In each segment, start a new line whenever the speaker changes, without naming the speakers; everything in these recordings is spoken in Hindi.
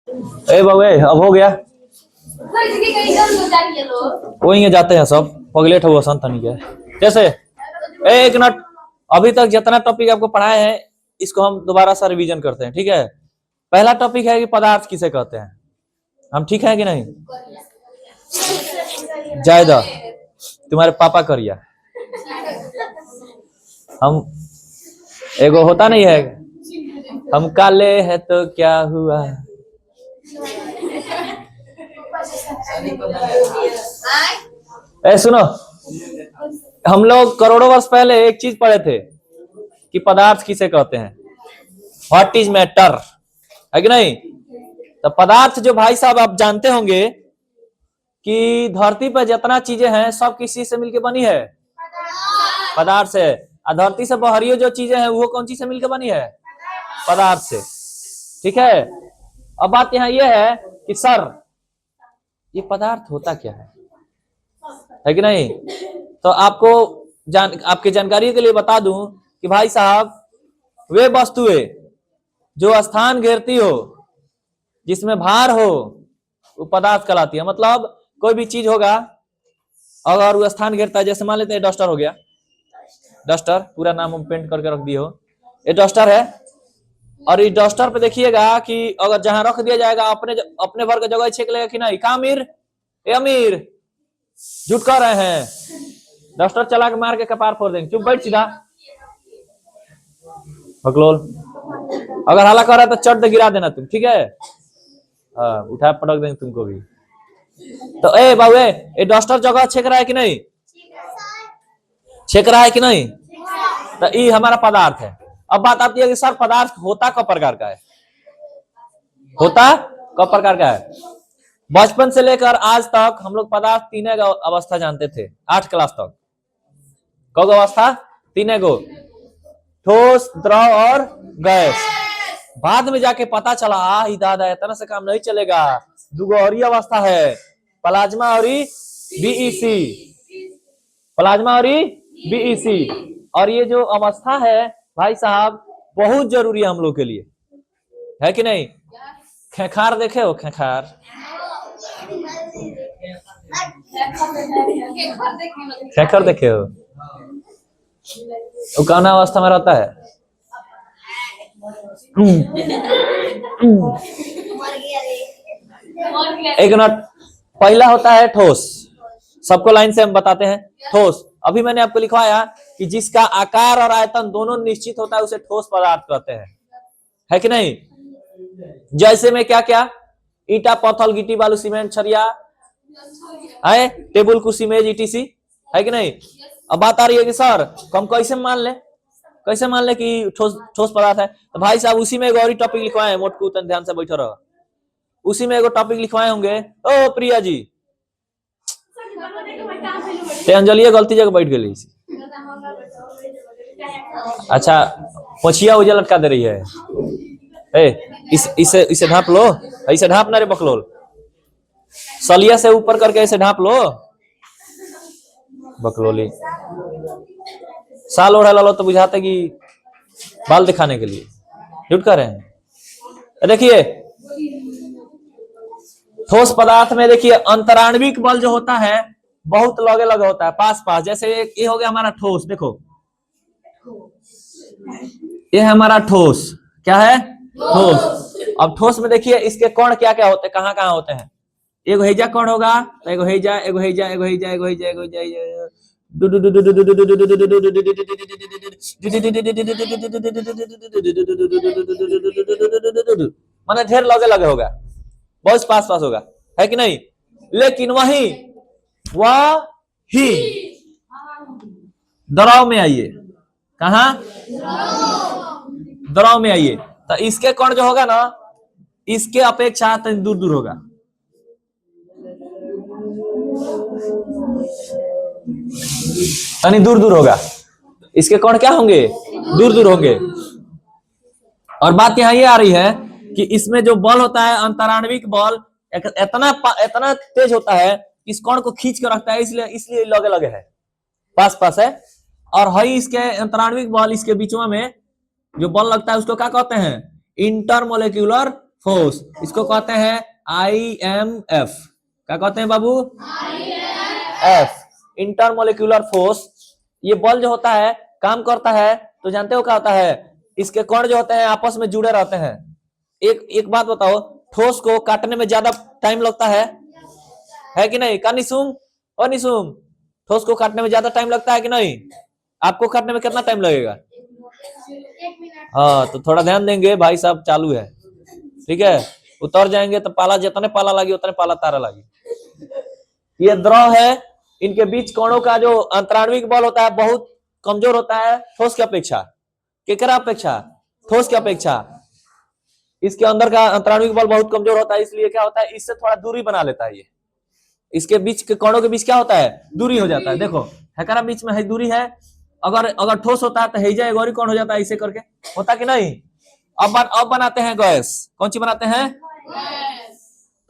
ए बाबू अब हो गया। वही जाते हैं सब पगलेट हुआ संतनी के जैसे। एक मिनट, अभी तक जितना टॉपिक आपको पढ़ाए हैं इसको हम दोबारा सा रिवीजन करते हैं, ठीक है। पहला टॉपिक है कि पदार्थ किसे कहते हैं। हम ठीक है कि नहीं? जायदा तुम्हारे पापा करिया। हम एगो होता नहीं है, हम काले हैं तो क्या हुआ। ए सुनो, हम लोग करोड़ों वर्ष पहले एक चीज पढ़े थे कि पदार्थ किसे कहते हैं। व्हाट इज मैटर, है कि नहीं? तो पदार्थ जो भाई साहब आप जानते होंगे कि धरती पर जितना चीजें हैं सब किसी से मिलकर बनी है, पदार्थ से। धरती से बाहरियो जो चीजें हैं वो कौन चीज से मिलकर बनी है, पदार्थ से, ठीक है। अब बात यहाँ ये है कि सर ये पदार्थ होता क्या है कि नहीं? तो आपको आपके जानकारी के लिए बता दूं कि भाई साहब वे वस्तुएं जो स्थान घेरती हो, जिसमें भार हो, वो पदार्थ कहलाती है। मतलब कोई भी चीज होगा अगर वो स्थान घेरता है, जैसे मान लेते हैं डस्टर हो गया, डस्टर पूरा नाम हम पेंट करके रख दिए हो, ये डस्टर है। और इस डस्टर पे देखिएगा कि अगर जहां रख दिया जाएगा अपने भर का जगह छेक लेगा कि नहीं। का अमीर, ए अमीर झूठ कह रहे हैं, डस्टर चला के मार के कपार फोड़ देंगे। चुप बैठ सीधा बकलोल। अगर हल्ला कर रहा है तो चट दे गिरा देना तुम, ठीक है। उठा पटक देंगे तुमको भी। तो ए बाबू ये डस्टर जगह छेक रहा है कि नहीं, छेक रहा है कि नहीं? तो ये हमारा पदार्थ है। अब बात आती है कि सर पदार्थ होता कब प्रकार का है, होता कब प्रकार का है? बचपन से लेकर आज तक हम लोग पदार्थ तीन अवस्था जानते थे, 8 क्लास तक। कौन अवस्था? तीन गो, ठोस, द्रव और गैस। बाद में जाके पता चला दादा इतना से काम नहीं चलेगा, दुगो और अवस्था है, प्लाज्मा और बीईसी, प्लाज्मा और बीईसी। और ये जो अवस्था है भाई साहब बहुत जरूरी है हम लोग के लिए, है कि नहीं? खेखार देखे हो, खेखार खेखर देखे हो? वो कौन अवस्था में रहता है? एक मिनट, पहला होता है ठोस। सबको लाइन से हम बताते हैं। ठोस, अभी मैंने आपको लिखवाया कि जिसका आकार और आयतन दोनों निश्चित होता है उसे ठोस पदार्थ कहते हैं, है कि नहीं? जैसे में क्या क्या, ईटा, पत्थर, गिट्टी, बालू, सीमेंट, छरिया है, टेबल, कुर्सी, मेज, ईटीसी, है कि नहीं? अब बात आ रही है कि सर हम कैसे मान ले कि ठोस पदार्थ है। तो भाई साहब उसी में एक और टॉपिक लिखवाए हैं, मोटकू तन ध्यान से बैठो रहो। उसी में एगो टॉपिक लिखवाए होंगे। ओ प्रिया जी, अंजलि गलती जगह बैठ गई। अच्छा, पोछिया उजा लटका दे रही है। इसे ढांप लो, ऐसे ढांप ना रे बकलोल, सलिया से ऊपर करके ऐसे ढांप लो। बकलोली साल ओढ़ा लो तो बुझाते कि बाल दिखाने के लिए झूठ कर रहे हैं। देखिए ठोस पदार्थ में देखिए अंतराण्विक बल जो होता है बहुत लगे लगे होता है, पास पास। जैसे ये हो गया हमारा ठोस, देखो ये है हमारा ठोस। क्या है? ठोस। अब ठोस में देखिए इसके कण क्या क्या होते हैं, कहाँ कहाँ होते हैं। एगो हेजा कण होगा, तो एगो हेजा, एगो हेजा, एगो हेजा, एगो हेजा, एगो हेजा, माने ढेर लगे लगे होगा, बहुत पास पास होगा, है कि नहीं? लेकिन वही द्रव में आइए, कहा? द्रव में आइए, तो इसके कण जो होगा ना इसके अपेक्षा दूर दूर होगा। यानी दूर दूर होगा, इसके कण क्या होंगे? दूर दूर होंगे। और बात यहाँ ये आ रही है कि इसमें जो बल होता है अंतराण्विक बल इतना तेज होता है इस कण को खींच कर रखता है, इसलिए लगे लगे है, पास पास है। और हई इसके अंतराण्विक बल, इसके बीचों में जो बल लगता है उसको क्या कहते हैं? इंटरमोलिक्यूलर फोर्स, इसको कहते हैं IMF। क्या कहते हैं बाबू? IMF, intermolecular force. ये बल जो होता है काम करता है तो जानते हो क्या होता है, इसके कण जो होते हैं आपस में जुड़े रहते हैं। एक बात बताओ, ठोस को काटने में ज्यादा टाइम लगता है कि नहीं? का निशुम और निशुम, ठोस को काटने में ज्यादा टाइम लगता है कि नहीं? आपको काटने में कितना टाइम लगेगा? हाँ, तो थोड़ा ध्यान देंगे भाई साहब, चालू है, ठीक है। उतर जाएंगे तो पाला, जितने पाला लगी उतने पाला तारा लगी। ये द्रव है, इनके बीच कणों का जो अंतराण्विक बल होता है बहुत कमजोर होता है ठोस की अपेक्षा। केकरा अपेक्षा? ठोस की अपेक्षा। इसके अंदर का अंतराण्विक बल बहुत कमजोर होता है, इसलिए क्या होता है, इससे थोड़ा दूरी बना लेता है। ये इसके बीच के कणों के बीच क्या होता है, दूरी हो जाता है। देखो हैकरा बीच में है दूरी है, अगर ठोस होता है तो हैजा एगोरी कौन हो जाता है, इसे करके होता कि नहीं। अब बनाते हैं गैस। कौन सी बनाते हैं?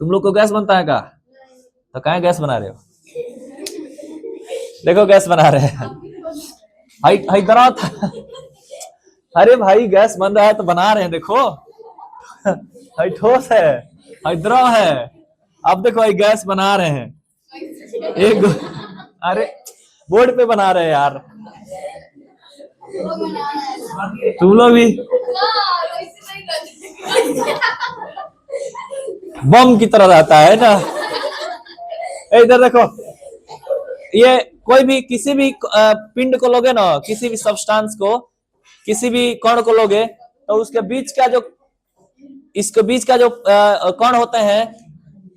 तुम लोग को गैस बनता है का? तो कहाँ गैस बना रहे हो? देखो गैस बना रहे हैं। अरे भाई गैस बन रहा है तो बना रहे हैं, देखो। ठोस है, द्रव है। अब देखो ये गैस बना रहे हैं एक, अरे बोर्ड पे बना रहे हैं यार, तुम लोग भी बम की तरह रहता है ना। इधर देखो, ये कोई भी किसी भी पिंड को लोगे ना, किसी भी सब्सटेंस को, किसी भी कण को लोगे तो उसके बीच का जो, इसके बीच का जो कण होते हैं,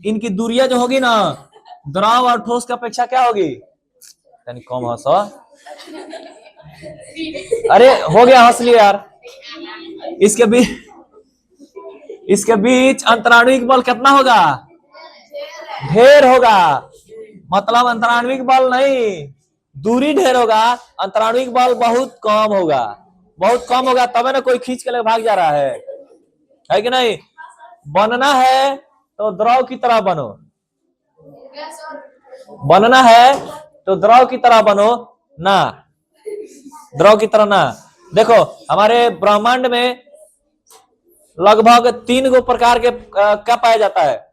इनकी दूरियां जो होगी ना, द्रव और ठोस की अपेक्षा क्या होगी? यानी कम हंसो। अरे हो गया, हंस लिया यार। इसके बीच अंतराण्विक बल कितना होगा? ढेर होगा। मतलब अंतराण्विक बल नहीं, दूरी ढेर होगा, अंतराण्विक बल बहुत कम होगा। बहुत कम होगा तबे ना कोई खींच के ले भाग जा रहा है कि नहीं? बनना है तो द्रव की तरह बनो, बनना है तो द्रव की तरह बनो ना, द्रव की तरह ना। देखो हमारे ब्रह्मांड में लगभग 3 प्रकार के क्या पाया जाता है,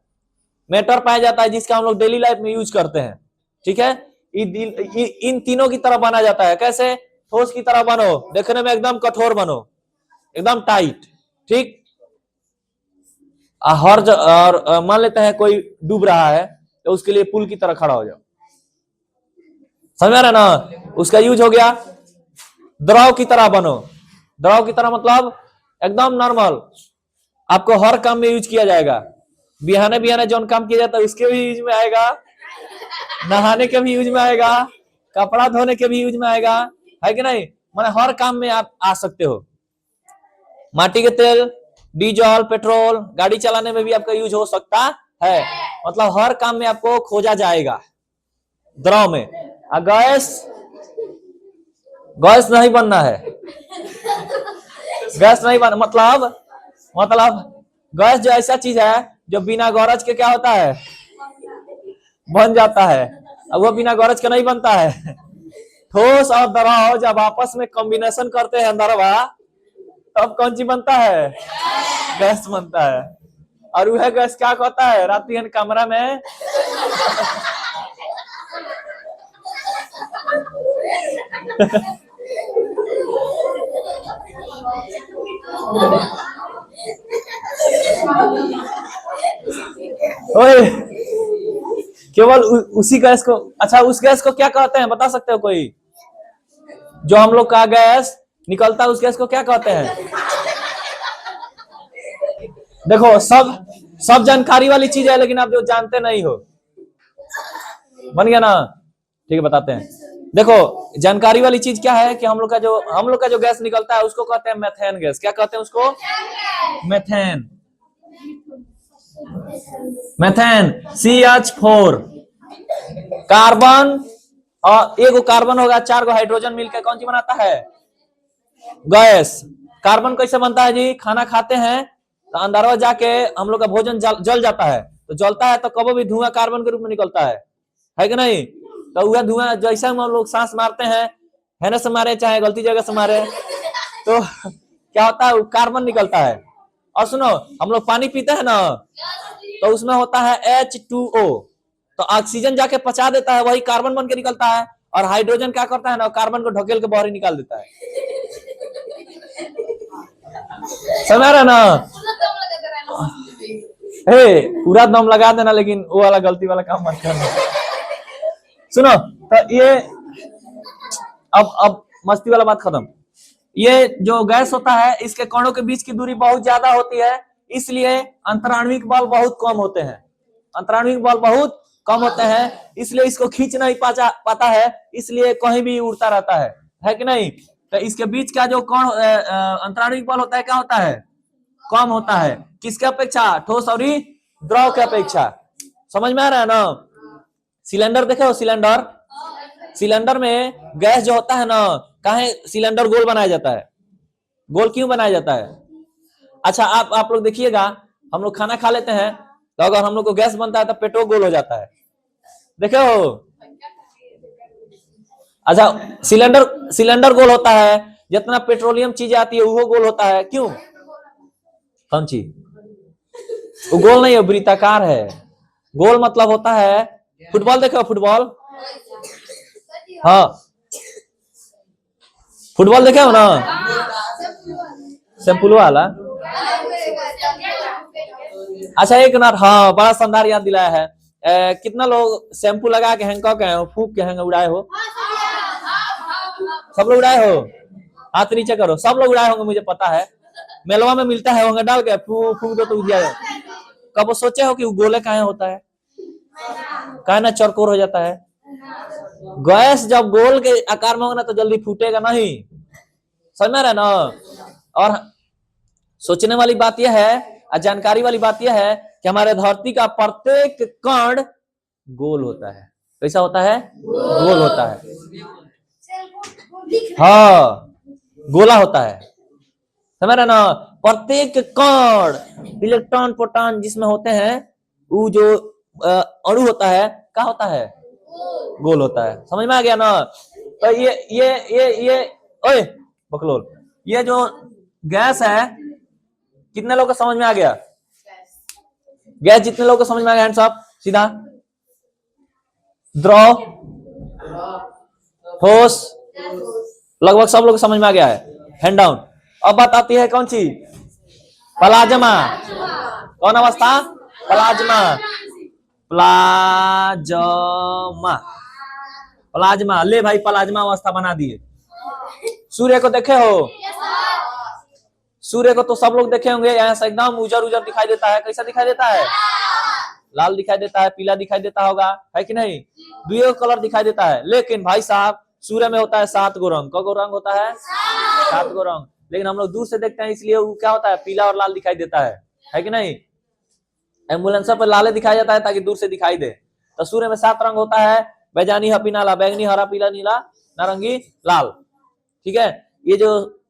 मैटर पाया जाता है, जिसका हम लोग डेली लाइफ में यूज करते हैं, ठीक है। इन तीनों की तरह बना जाता है। कैसे? ठोस की तरह बनो, देखने में एकदम कठोर बनो, एकदम टाइट, ठीक। और मान लेते हैं कोई डूब रहा है तो उसके लिए पुल की तरह खड़ा हो जाओ, समझ रहे ना? उसका यूज हो गया। द्रव की तरह बनो, द्रव की तरह मतलब एकदम नॉर्मल, आपको हर काम में यूज किया जाएगा। बिहाने बिहाने जो काम किया जाता है उसके भी यूज में आएगा, नहाने के भी यूज में आएगा, कपड़ा धोने के भी यूज में आएगा, है कि नहीं? माने हर काम में आप आ सकते हो। माटी के तेल, डीजल, पेट्रोल, गाड़ी चलाने में भी आपका यूज हो सकता है। मतलब हर काम में आपको खोजा जाएगा द्रव में। गैस, गैस नहीं बनना है, गैस नहीं बन मतलब गैस जो ऐसा चीज है जो बिना गौरज के क्या होता है, बन जाता है। अब वो बिना गौरज के नहीं बनता है। ठोस और द्रव जब आपस में कॉम्बिनेशन करते हैं दरवा, तब कौन सी बनता है? गैस बनता है। और वह गैस क्या कहता है, राती कमरा में ओए, केवल उसी गैस को, अच्छा उस गैस को क्या कहते हैं बता सकते हो कोई? जो हम लोग का गैस निकलता है उस गैस को क्या कहते हैं? देखो सब जानकारी वाली चीज है, लेकिन आप जो जानते नहीं हो। बन गया ना? ठीक है, बताते हैं। देखो जानकारी वाली चीज क्या है कि हम लोग का जो गैस निकलता है उसको कहते हैं मेथेन गैस। क्या कहते हैं उसको? मेथेन। मेथेन CH4, कार्बन, और एगो कार्बन होगा, 4 गो हाइड्रोजन मिलकर कौन सी बनाता है? गैस। कार्बन कैसे बनता है जी? खाना खाते हैं तो अंदरवा जाके हम लोग का भोजन जल जाता है, तो जलता है तो कभी भी धुआं कार्बन के रूप में निकलता है कि नहीं? तो वह धुआं जैसे हम लोग सांस मारते हैं, है ना, से मारे चाहे गलती जगह से मारे, तो क्या होता है? कार्बन निकलता है। और सुनो, हम लोग पानी पीते हैं ना, तो उसमें होता है H2O, तो ऑक्सीजन जाके पचा देता है, वही कार्बन बन के निकलता है, और हाइड्रोजन क्या करता है ना, कार्बन को ढकेल के बाहर निकाल देता है। समझ रहे ना? पूरा दम लगा देना, लेकिन वो वाला गलती वाला काम मत करना। सुनो, तो ये अब मस्ती वाला बात खत्म। ये जो गैस होता है, इसके कणों के बीच की दूरी बहुत ज्यादा होती है, इसलिए अंतराण्विक बल बहुत कम होते हैं। अंतराण्विक बल बहुत कम होते हैं, इसलिए इसको खींच नहीं पाता है, इसलिए कहीं भी उड़ता रहता है कि नहीं? तो इसके बीच का जो कण अंतराण्विक बल होता है, क्या होता है? कम होता है। किसके अपेक्षा? ठोस और द्रव के अपेक्षा। समझ में आ रहा है ना? सिलेंडर देखे हो? सिलेंडर में गैस जो होता है ना, काहे सिलेंडर गोल बनाया जाता है? गोल क्यों बनाया जाता है? अच्छा, आप लोग देखिएगा, हम लोग खाना खा लेते हैं, तो अगर हम लोग को गैस बनता है तो पेटो गोल हो जाता है, देखे हो? अच्छा, सिलेंडर गोल होता है, जितना पेट्रोलियम चीज आती है वो गोल होता है। क्यों? कौन चीज? वो गोल नहीं है, वृत्ताकार है। गोल मतलब होता है, फुटबॉल देखो, फुटबॉल, हाँ, फुटबॉल देखे हो ना? सैंपल वाला। अच्छा, एक मिनट, हाँ, बड़ा शानदार याद दिलाया है। कितना लोग शैम्पू लगा के हैंकॉक गए हो, फूक के हैंग उड़ाए हो? सब लोग उड़ाए हो? हाथ नीचे करो। सब लोग उड़ाए होंगे, मुझे पता है। मेलवा में मिलता है, होंगे डाल के फूक दो तो दिया। कब सोचे हो कि गोले काहे होता है? काहे ना चरकोर हो जाता है? गैस जब गोल के आकार में होगा ना, तो जल्दी फूटेगा नहीं। समझ में रहे ना? और सोचने वाली बात यह है, जानकारी वाली बात यह है कि हमारे धरती का प्रत्येक कण गोल होता है। कैसा होता है? गोल होता है। हाँ, गोला होता है। समझ रहे ना? प्रत्येक कण, इलेक्ट्रॉन प्रोटॉन जिसमें होते हैं, वो जो अणु होता है, क्या होता है? गोल होता है। समझ में आ गया ना? तो ये ओए बकलोल, ये जो गैस है, कितने लोग को समझ में आ गया? गैस जितने लोग को समझ में आ गया, हैंड्स अप। सीधा। द्रव, ठोस, लगभग सब लोग समझ में आ गया है। Hand down. अब बात आती है कौन सी? प्लाज्मा। कौन अवस्था? प्लाज्मा। Plasma, plasma. ले भाई, प्लाज्मा अवस्था बना दिए। सूर्य को देखे हो? सूर्य को तो सब लोग देखे होंगे, यहाँ से एकदम उजर उजर दिखाई देता है। कैसा दिखाई देता है? लाल दिखाई देता है, पीला दिखाई देता होगा, है कि नहीं? दुई कलर दिखाई देता है। लेकिन भाई साहब, सूर्य में होता है 7 गो रंग। कौ रंग होता है? 7 गो रंग। लेकिन हम लोग दूर से देखते हैं, इसलिए वो क्या होता है? पीला और लाल दिखाई देता है कि नहीं? एम्बुलेंस पर लाले दिखाया जाता है ताकि दूर से दिखाई दे। तो सूर्य में 7 रंग होता है, बैजानी, हपीनाला, बैंगनी, हरा, पीला, नीला, नारंगी, लाल। ठीक है? ये जो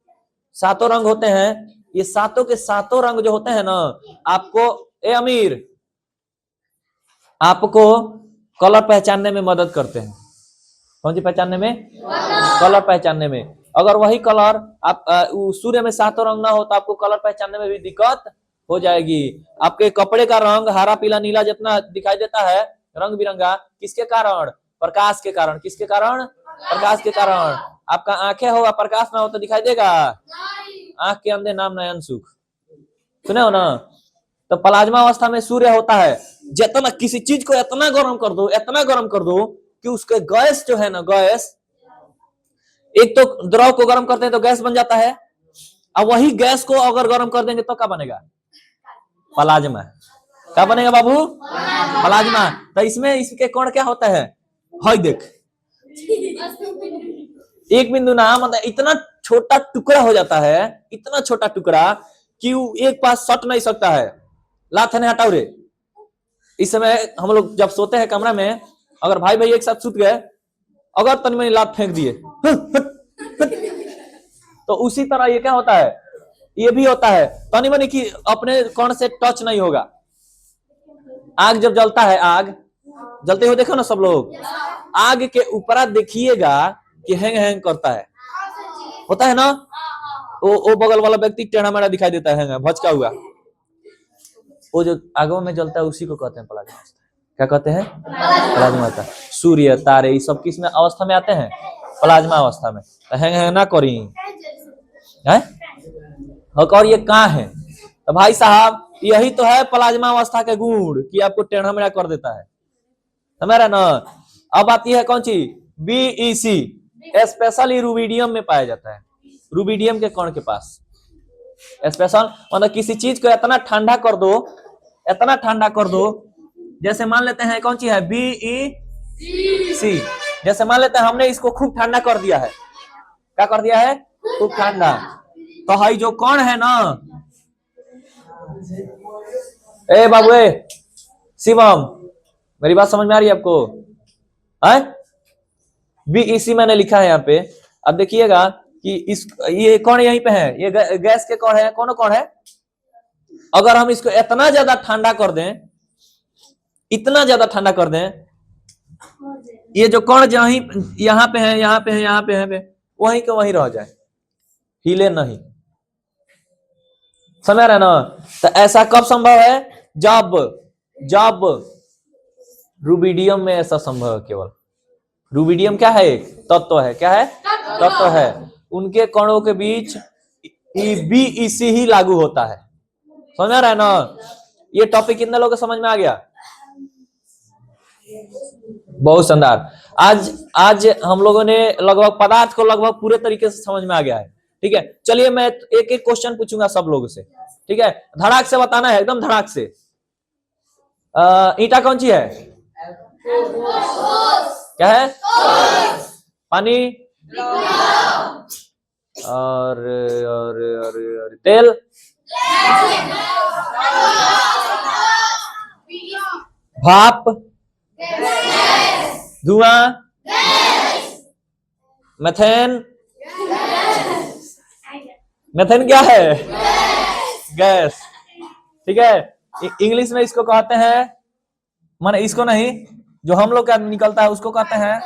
7 रंग होते हैं, ये 7 के 7 रंग जो होते हैं ना, आपको अमीर, आपको कलर पहचानने में मदद करते हैं। कौन सी पहचानने में? कलर पहचानने में। अगर वही कलर आप सूर्य में 7 रंग ना हो, तो आपको कलर पहचानने में भी दिक्कत हो जाएगी। आपके कपड़े का रंग हरा, पीला, नीला जितना दिखाई देता है, रंग बिरंगा, किसके कारण? प्रकाश के कारण। किसके कारण? प्रकाश के कारण। आपका आंखें होगा, प्रकाश ना हो तो दिखाई देगा? आंख के अंधे नाम नयन सुख। सुने हो ना? तो प्लाज्मा अवस्था में सूर्य होता है। जितना किसी चीज को इतना गर्म कर दो, इतना गर्म कर दो कि उसके गैस जो है ना, गैस, एक तो द्रव को गर्म करते हैं तो गैस बन जाता है, अब वही गैस को अगर गर्म कर देंगे तो क्या बनेगा? प्लाज्मा। क्या बनेगा बाबू? प्लाज्मा। तो इसमें इसके कण क्या होता है? हाय देख, एक बिंदु ना, मतलब इतना छोटा टुकड़ा हो जाता है, इतना छोटा टुकड़ा कि एक पास सट नहीं सकता है। लात ने हटाओ रे। इस समय हम लोग जब सोते हैं कमरा में, अगर भाई भाई एक साथ सुत गए, अगर तन में लात फेंक दिए तो उसी तरह ये क्या होता है? ये भी होता है तनी मनी की अपने कण से टच नहीं होगा। आग जब जलता है, आग जलते हुए देखो ना सब लोग, आग के ऊपर देखिएगा कि हैंग हैंग करता है, होता है ना? वो बगल वाला व्यक्ति टेढ़ा मेढ़ा दिखाई देता है, भचका हुआ। वो जो आगो में जलता है उसी को कहते हैं प्लाज्मा अवस्था। क्या कहते हैं? प्लाज्मा अवस्था। सूर्य, तारे, ये सब किस में अवस्था में आते हैं? प्लाज्मा अवस्था में। हैंग ना करी है। और ये कहाँ है? तो भाई साहब यही तो है प्लाज्मा अवस्था के गुण कि आपको टेढ़ा मेढ़ा कर देता है, समझ रहे ना। अब आती है कौन सी? बीईसी, स्पेशली रूबिडियम में पाया जाता है। रूबिडियम के कण के पास स्पेशल, मतलब किसी चीज को इतना ठंडा कर दो, इतना ठंडा कर दो, जैसे मान लेते हैं कौन सी है? बीईसी। जैसे मान लेते हैं हमने इसको खूब ठंडा कर दिया है। क्या कर दिया है? खूब ठंडा। तो भाई जो कण है ना, ए बाबू ए शिवम, मेरी बात समझ में आ रही है आपको? बीईसी मैंने लिखा है यहाँ पे। अब देखिएगा कि ये कौन यहीं पे है, ये गैस के कौन है? कौन कौन है? अगर हम इसको इतना ज्यादा ठंडा कर दें, इतना ज्यादा ठंडा कर दें, ये जो कौन जहीं यहाँ पे है, यहाँ पे है, यहाँ पे है, वहीं के वहीं रह जाए, हिले नहीं। समझ रहे ना? तो ऐसा कब संभव है? जब रूबिडियम में ऐसा संभव है। केवल रूबिडियम क्या है? एक तत्व है। क्या है? तत्व है। उनके कणों के बीच बीईसी ही लागू होता है। समझ रहे ना? ये टॉपिक कितने लोगों को समझ में आ गया? बहुत शानदार। आज हम लोगों ने लगभग पदार्थ को लगभग पूरे तरीके से समझ में आ गया है। ठीक है, चलिए मैं एक एक क्वेश्चन पूछूंगा सब लोगों से। ठीक है, धड़ाक से बताना है, एकदम धड़ाक से। ईंटा कौन सी है? क्या है? पानी और तेल? भाप? धुआं? मेथेन? मेथेन क्या है? गैस। ठीक है, इंग्लिश में इसको कहते हैं, माने इसको नहीं, जो हम लोग का निकलता है उसको कहते हैं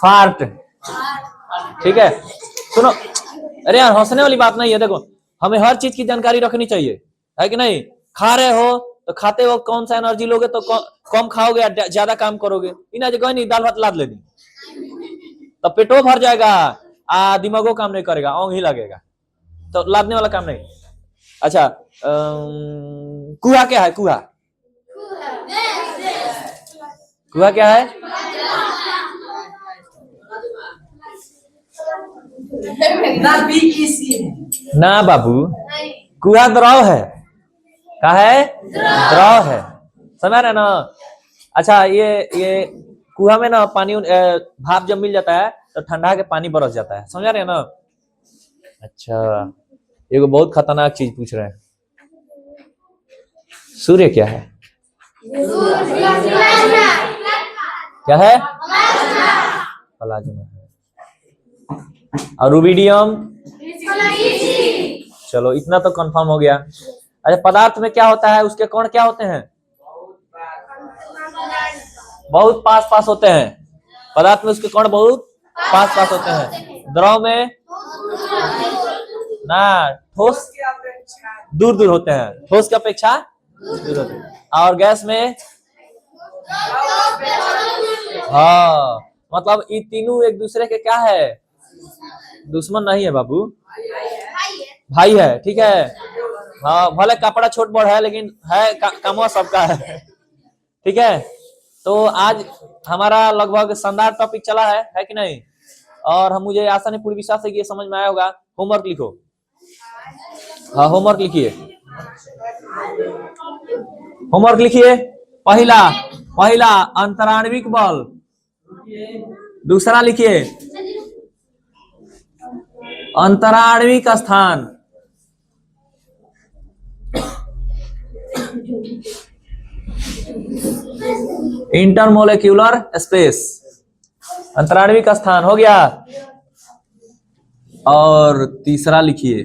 फार्ट। ठीक है, सुनो, अरे यार हंसने वाली बात नहीं है। देखो, हमें हर चीज की जानकारी रखनी चाहिए, है कि नहीं? खा रहे हो तो खाते वक्त कौन सा एनर्जी लोगे तो कम खाओगे, ज्यादा काम करोगे। इन्हें जगह नहीं, दाल भात लाद लेनी तो पेटो भर जाएगा, दिमागो काम नहीं करेगा, औंग ही लगेगा, तो लादने वाला काम नहीं। अच्छा, कुआ क्या है? कुआ क्या है? ना बाबू, कुआ द्रव है। क्या है? द्रव है। समझ रहे ना? अच्छा, ये कुआ में ना पानी, भाप जब मिल जाता है तो ठंडा के पानी बरस जाता है। समझ रहे हैं ना? अच्छा, ये बहुत खतरनाक चीज पूछ रहे हैं। सूर्य क्या है? क्या है? प्लाज्मा। और रूबिडियम? चलो इतना तो कंफर्म हो गया। अच्छा, पदार्थ में क्या होता है? उसके कण क्या होते हैं? बहुत पास पास होते हैं। पदार्थ में उसके कण बहुत पास पास होते हैं। द्रव में ना, ठोस दूर दूर होते हैं, ठोस की अपेक्षा दूर होते हैं। और गैस में हाँ, मतलब ये तीनों एक दूसरे के क्या है? दुश्मन नहीं है बाबू, भाई है। ठीक है, हाँ, भले कपड़ा छोट बड़ है लेकिन है कामवा सबका है। ठीक है, तो आज हमारा लगभग शानदार टॉपिक चला है कि नहीं? और हम, मुझे आशा नहीं, पूरी विश्वास है कि ये समझ में आया होगा। होमवर्क लिखो। हाँ, होमवर्क लिखिए, होमवर्क लिखिए। पहला अंतराण्विक बल। दूसरा लिखिए अंतराण्विक स्थान। इंटरमोलेक्यूलर स्पेस, अंतराण्विक स्थान हो गया। और तीसरा लिखिए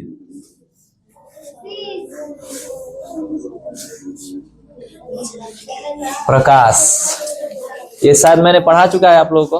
प्रकाश। ये शायद मैंने पढ़ा चुका है आप लोगों को।